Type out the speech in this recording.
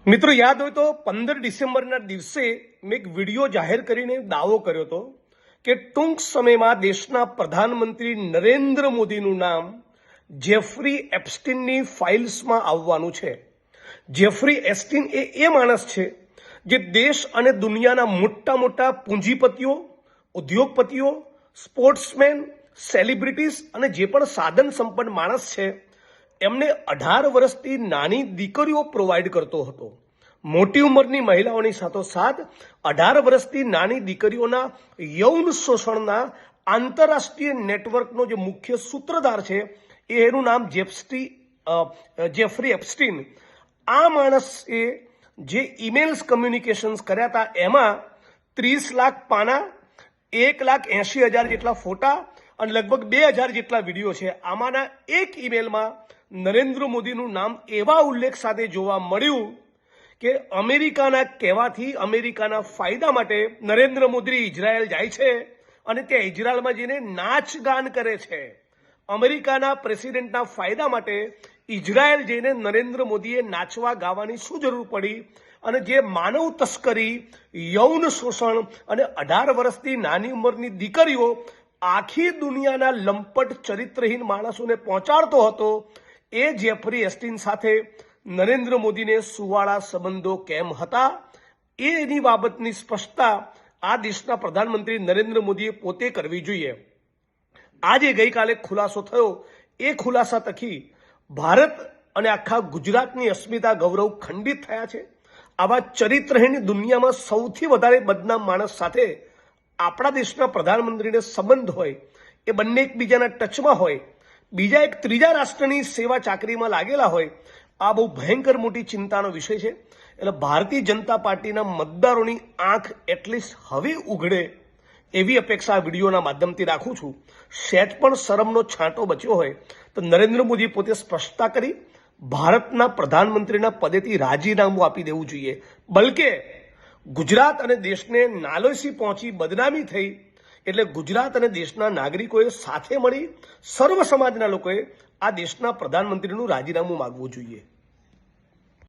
મિત્રો યાદ હોય તો 15 ડિસેમ્બરના દિવસે મેં એક વિડીયો જાહેર કરીને દાવો કર્યો હતો કે ટૂંક સમયમાં દેશના પ્રધાનમંત્રી નરેન્દ્ર મોદીનું નામ જેફરી એપ્સ્ટીનની ફાઇલ્સમાં આવવાનું છે। જેફરી એપ્સ્ટીન એ માણસ છે જે દેશ અને દુનિયાના મોટા મોટા પૂંજીપતિઓ, ઉદ્યોગપતિઓ, સ્પોર્ટ્સમેન, સેલિબ્રિટીઝ અને જે પણ સાધન સંપન્ન માણસ છે એમને 18 વર્ષથી નાની દીકરીઓ પ્રોવાઈડ કરતો હતો। મોટી ઉંમરની મહિલાઓની સાથોસાથ 18 વર્ષથી નાની દીકરીઓના યૌન શોષણના આંતરરાષ્ટ્રીય નેટવર્કનો જે મુખ્ય સૂત્રધાર છે એનું નામ જેફરી એપ્સ્ટીન। આ માણસે જે ઈમેલ્સ કમ્યુનિકેશન્સ કર્યા હતા એમાં 30 લાખ પાના, 1,80,000 જેટલા ફોટા અને લગભગ 2,000 જેટલા વિડીયો છે। આમાંના એક ઈમેલમાં નરેન્દ્ર મોદીનું નામ એવા ઉલ્લેખ સાથે જોવા મળ્યું કે અમેરિકાના કહેવાથી અમેરિકાના ફાયદા માટે નરેન્દ્ર મોદી ઇઝરાયલ જાય છે અને તે ઇઝરાયલમાં જઈને નાચગાન કરે છે। અમેરિકાના પ્રેસિડેન્ટના ફાયદા માટે ઇઝરાયલ જઈને નરેન્દ્ર મોદીએ નાચવા ગાવાની શું જરૂર પડી? અને જે માનવ તસ્કરી, યૌન શોષણ અને 18 વર્ષથી નાની ઉંમરની દીકરીઓ આખી દુનિયાના લંપટ ચરિત્રહીન માણસોને પહોંચાડતો હતો, એ જેફરી એપ્સ્ટીન સાથે નરેન્દ્ર મોદીને સુવાળા સંબંધો કેમ હતા એની બાબતની સ્પષ્ટતા આ દેશના પ્રધાનમંત્રી નરેન્દ્ર મોદીએ પોતે કરવી જોઈએ। આજે ગઈકાલે ખુલાસો થયો, એ ખુલાસા થકી ભારત અને આખા ગુજરાતની અસ્મિતા ગૌરવ ખંડિત થયા છે। આવા ચરિત્રહીન દુનિયામાં સૌથી વધારે બદનામ માણસ સાથે આપણા દેશના પ્રધાનમંત્રીને સંબંધ હોય, એ બંને એકબીજાના ટચમાં હોય, બીજા એક ત્રીજા રાષ્ટ્રની સેવા ચાકરીમાં લાગેલા હોય, આ બહુ ભયંકર મોટી ચિંતાનો વિષય છે। એટલે ભારતીય જનતા પાર્ટીના મતદારોની આંખ એટલીસ્ટ હવે ઉઘડે એવી અપેક્ષા આ વિડીયોના માધ્યમથી રાખું છું। સહેજ પણ શરમનો છાંટો બચ્યો હોય તો નરેન્દ્ર મોદી પોતે સ્પષ્ટતા કરી ભારતના પ્રધાનમંત્રીના પદેથી રાજીનામું આપી દેવું જોઈએ। બલકે ગુજરાત અને દેશને નાલોસી પહોંચી બદનામી થઈ એટલે ગુજરાત અને દેશના નાગરિકોએ સાથે મળી સર્વ સમાજના લોકોએ આ દેશના પ્રધાનમંત્રીનું રાજીનામું માંગવું જોઈએ।